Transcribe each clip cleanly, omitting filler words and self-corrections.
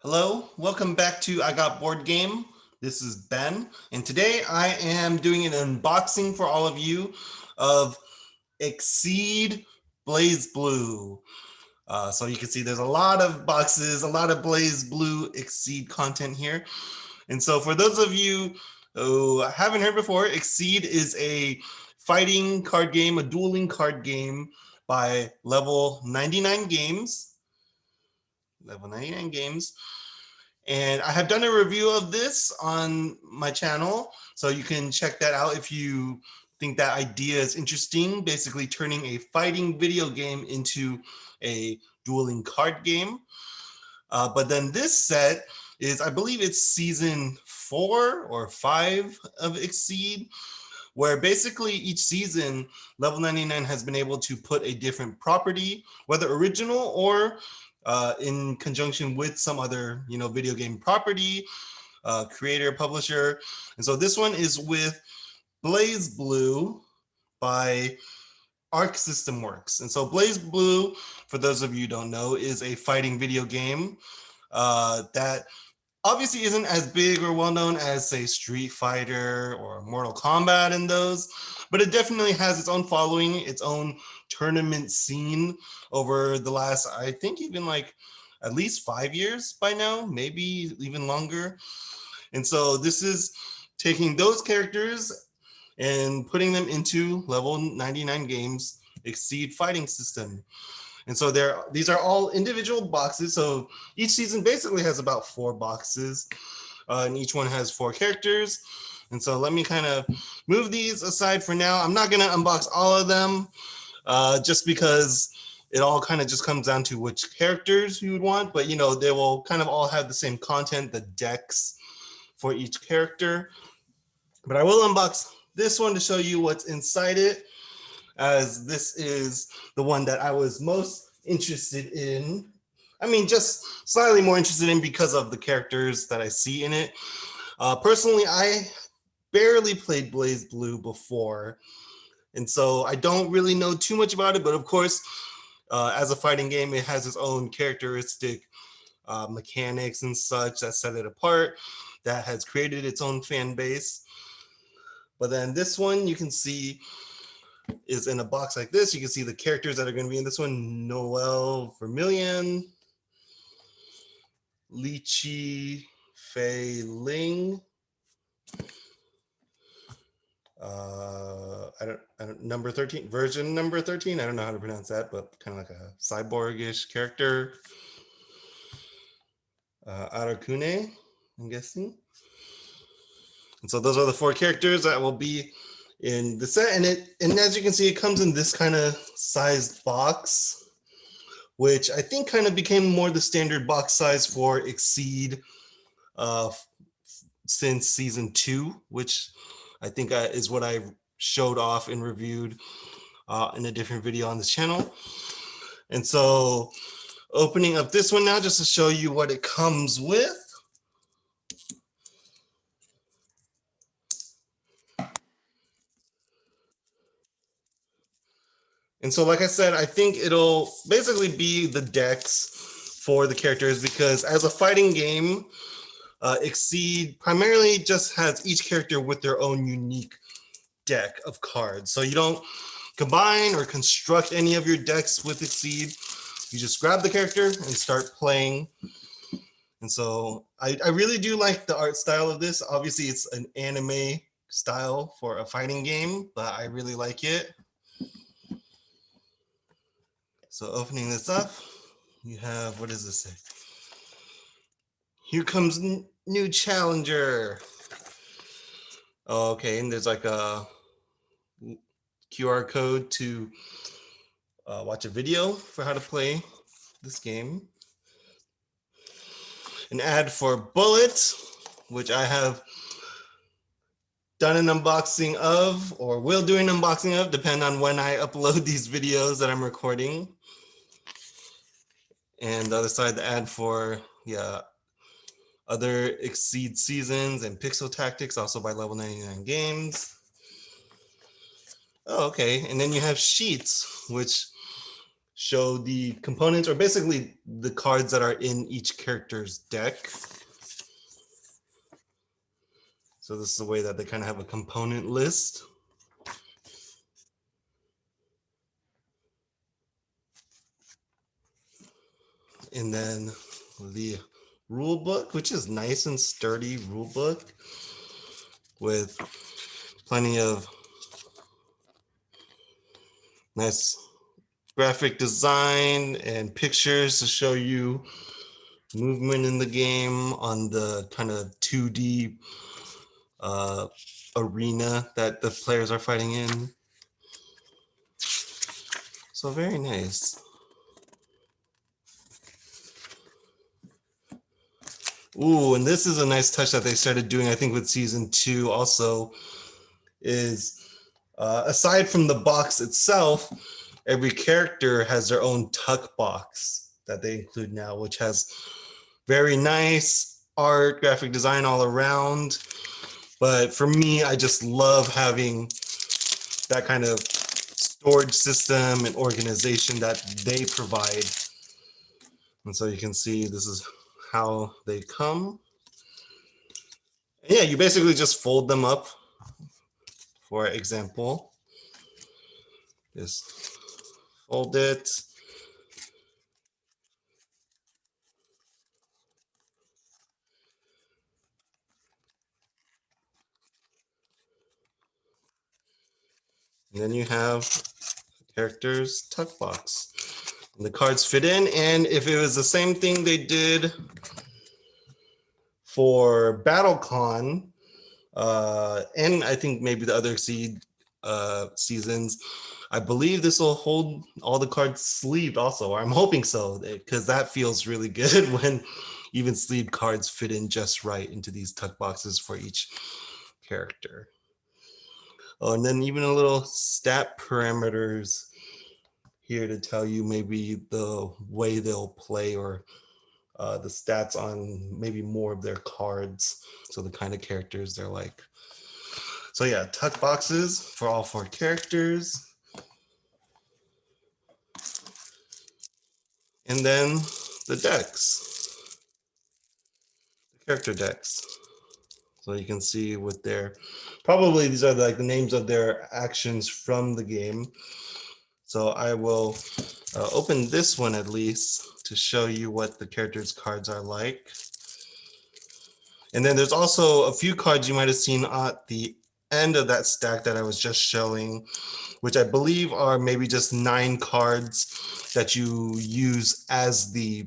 Hello, welcome back to I Got Board Game. This is Ben, and today I am doing an unboxing for all of you of Exceed BlazBlue. So you can see there's a lot of boxes, a lot of BlazBlue Exceed content here. And so for those of you who haven't heard before, Exceed is a fighting card game, a dueling card game by Level 99 Games. Level 99 Games. And I have done a review of this on my channel, so you can check that out if you think that idea is interesting, basically turning a fighting video game into a dueling card game. But then this set is, I believe it's season 4 or 5 of Exceed, where basically each season, Level 99 has been able to put a different property, whether original or in conjunction with some other, video game property, creator, publisher. And so this one is with BlazBlue by Arc System Works. And so BlazBlue, for those of you who don't know, is a fighting video game that obviously isn't as big or well known as, say, Street Fighter or Mortal Kombat and those, but it definitely has its own following, its own tournament scene over the last, I think, even like at least 5 years by now, maybe even longer. And so this is taking those characters and putting them into Level 99 Games Exceed fighting system. And so these are all individual boxes. So each season basically has about 4 boxes, and each one has 4 characters. And so let me kind of move these aside for now. I'm not going to unbox all of them just because it all kind of just comes down to which characters you would want. But, they will kind of all have the same content, the decks for each character. But I will unbox this one to show you what's inside it, as this is the one that I was most interested in. I mean, just slightly more interested in because of the characters that I see in it. Personally, I barely played BlazBlue before, and so I don't really know too much about it. But of course, as a fighting game, it has its own characteristic mechanics and such that set it apart, that has created its own fan base. But then this one, you can see, is in a box like this. You can see the characters that are going to be in this one: Noel, Vermilion, Lychee, Fei Ling, number 13, version number 13. I don't know how to pronounce that, but kind of like a cyborgish character. Arakune, I'm guessing. And so those are the 4 characters that will be in the set. And as you can see, it comes in this kind of sized box, which I think kind of became more the standard box size for Exceed since season 2, which I think is what I showed off and reviewed in a different video on this channel. And so opening up this one now just to show you what it comes with. And so, like I said, I think it'll basically be the decks for the characters, because as a fighting game, Exceed primarily just has each character with their own unique deck of cards. So you don't combine or construct any of your decks with Exceed. You just grab the character and start playing. And so I really do like the art style of this. Obviously, it's an anime style for a fighting game, but I really like it. So opening this up, you have, what does this say? Here comes new challenger. Oh, okay, and there's like a QR code to watch a video for how to play this game. An ad for Bullet, which I have done an unboxing of, or will do an unboxing of, depending on when I upload these videos that I'm recording. And the other side, the ad for, other Exceed seasons and Pixel Tactics, also by Level 99 Games. Oh, okay. And then you have sheets, which show the components, or basically the cards that are in each character's deck. So this is the way that they kind of have a component list. And then the rule book, which is nice and sturdy rule book with plenty of nice graphic design and pictures to show you movement in the game on the kind of 2D arena that the players are fighting in. So very nice. Ooh, and this is a nice touch that they started doing, I think, with season 2 also, is aside from the box itself, every character has their own tuck box that they include now, which has very nice art, graphic design all around. But for me, I just love having that kind of storage system and organization that they provide. And so you can see this is how they come. And yeah, you basically just fold them up. For example, just fold it. And then you have the character's tuck box. And the cards fit in. And if it was the same thing they did for BattleCon, and I think maybe the other seasons, I believe this will hold all the cards sleeved also, or I'm hoping so, because that feels really good when even sleeved cards fit in just right into these tuck boxes for each character. Oh, and then even a little stat parameters here to tell you maybe the way they'll play, or the stats on maybe more of their cards. So the kind of characters they're like. So yeah, tuck boxes for all 4 characters. And then the decks, the character decks. So you can see with their, probably these are like the names of their actions from the game. So I will open this one at least to show you what the characters' cards are like. And then there's also a few cards you might have seen at the end of that stack that I was just showing, which I believe are maybe just 9 cards that you use as the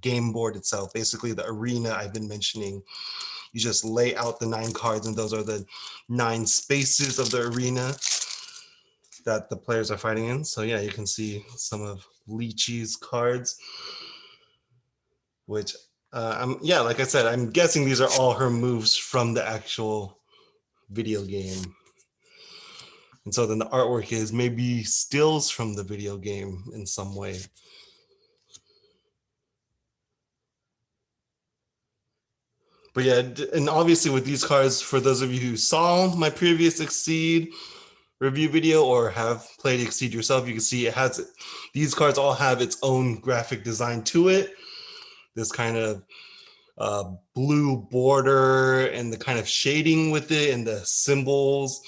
game board itself, basically the arena I've been mentioning. You just lay out the 9 cards, and those are the 9 spaces of the arena that the players are fighting in. So yeah, you can see some of Lychee's cards, which yeah, like I said, I'm guessing these are all her moves from the actual video game. And so then the artwork is maybe stills from the video game in some way. But yeah, and obviously with these cards, for those of you who saw my previous Exceed review video or have played Exceed yourself, you can see it has, these cards all have its own graphic design to it. This kind of blue border and the kind of shading with it, and the symbols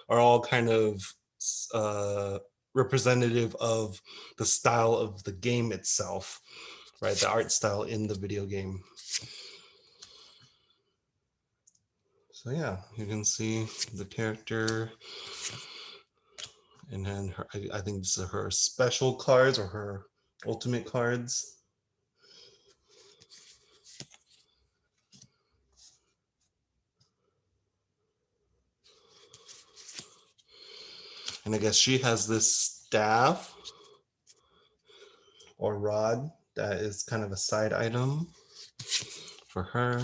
are all kind of representative of the style of the game itself, right? The art style in the video game. So yeah, you can see the character, and then her, I think these are her special cards or her ultimate cards. And I guess she has this staff or rod that is kind of a side item for her.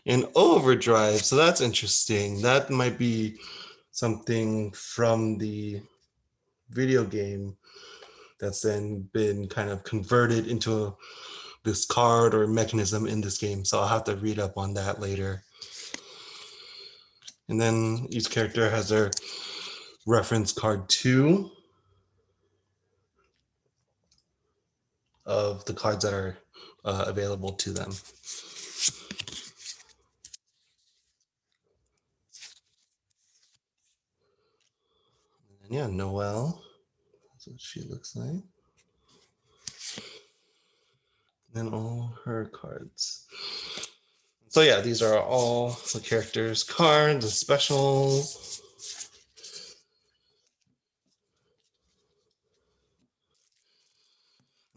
In Overdrive, so that's interesting. That might be something from the video game that's then been kind of converted into this card or mechanism in this game. So I'll have to read up on that later. And then each character has their reference card too. of the cards that are available to them. And yeah, Noel, that's what she looks like. And all her cards. So yeah, these are all the characters' cards and specials.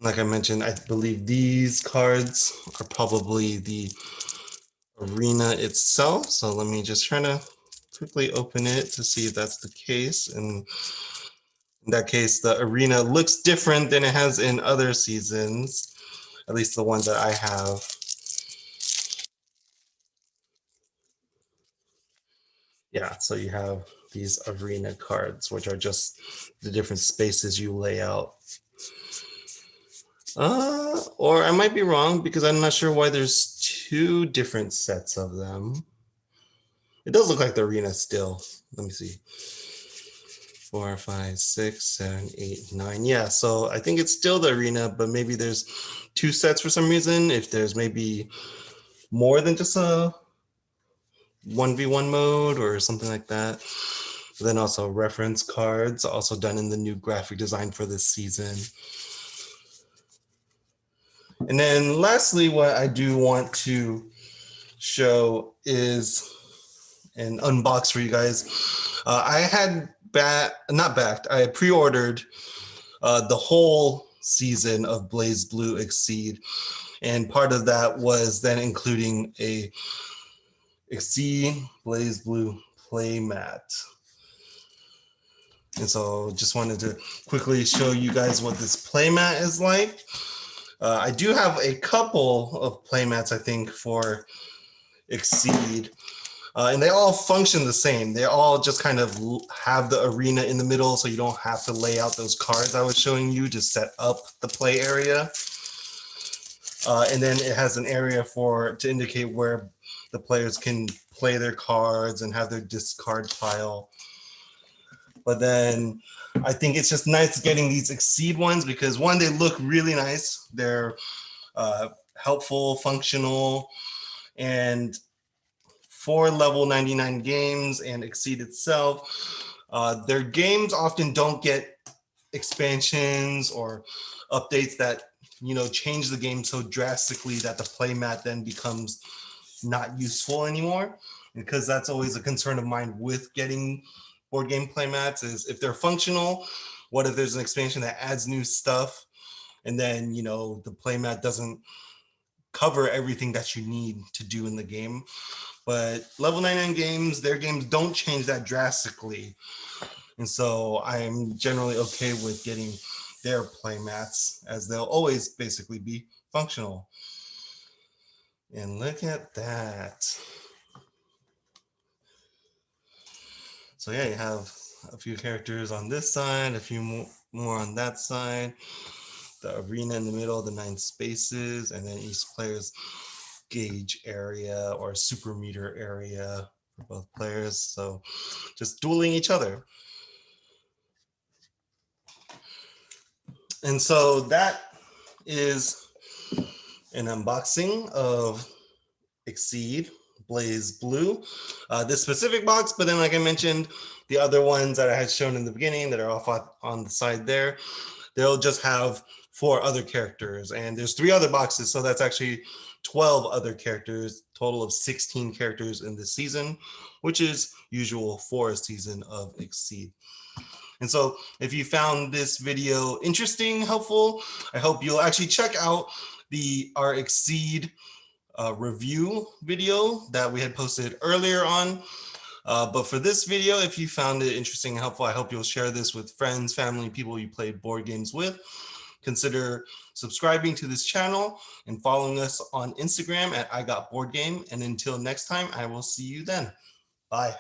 Like I mentioned, I believe these cards are probably the arena itself. So let me just try to quickly open it to see if that's the case. And in that case, the arena looks different than it has in other seasons, at least the ones that I have. Yeah, so you have these arena cards, which are just the different spaces you lay out. Or I might be wrong because I'm not sure why there's two different sets of them. It does look like the arena still. Let me see. 4, 5, 6, 7, 8, 9. Yeah, so I think it's still the arena, but maybe there's two sets for some reason. If there's maybe more than just a 1v1 mode or something like that. Then also reference cards, also done in the new graphic design for this season. And then lastly, what I do want to show is an unbox for you guys. I had I had pre-ordered the whole season of BlazBlue Exceed. And part of that was then including a Exceed BlazBlue playmat. And so just wanted to quickly show you guys what this playmat is like. I do have a couple of playmats, I think, for Exceed. And they all function the same. They all just kind of have the arena in the middle, so you don't have to lay out those cards I was showing you to set up the play area. And then it has an area to indicate where the players can play their cards and have their discard pile. But then I think it's just nice getting these Exceed ones because one, they look really nice. They're helpful, functional, and for level 99 games and Exceed itself, their games often don't get expansions or updates that change the game so drastically that the playmat then becomes not useful anymore. Because that's always a concern of mine with getting board game playmats is if they're functional, what if there's an expansion that adds new stuff and then the playmat doesn't cover everything that you need to do in the game. But level 99 games, their games don't change that drastically. And so I'm generally okay with getting their playmats as they'll always basically be functional. And look at that. So yeah, you have a few characters on this side, a few more on that side, the arena in the middle, the 9 spaces, and then each player's gauge area or super meter area for both players. So just dueling each other. And so that is an unboxing of Exceed BlazBlue, this specific box, but then like I mentioned, the other ones that I had shown in the beginning that are off on the side there, they'll just have 4 other characters, and there's 3 other boxes, so that's actually 12 other characters, total of 16 characters in this season, which is usual for a season of Exceed. And so if you found this video interesting, helpful, I hope you'll actually check out our Exceed review video that we had posted earlier on. But for this video, if you found it interesting and helpful, I hope you'll share this with friends, family, people you play board games with. Consider subscribing to this channel and following us on Instagram at IGotBoardGame. And until next time, I will see you then. Bye.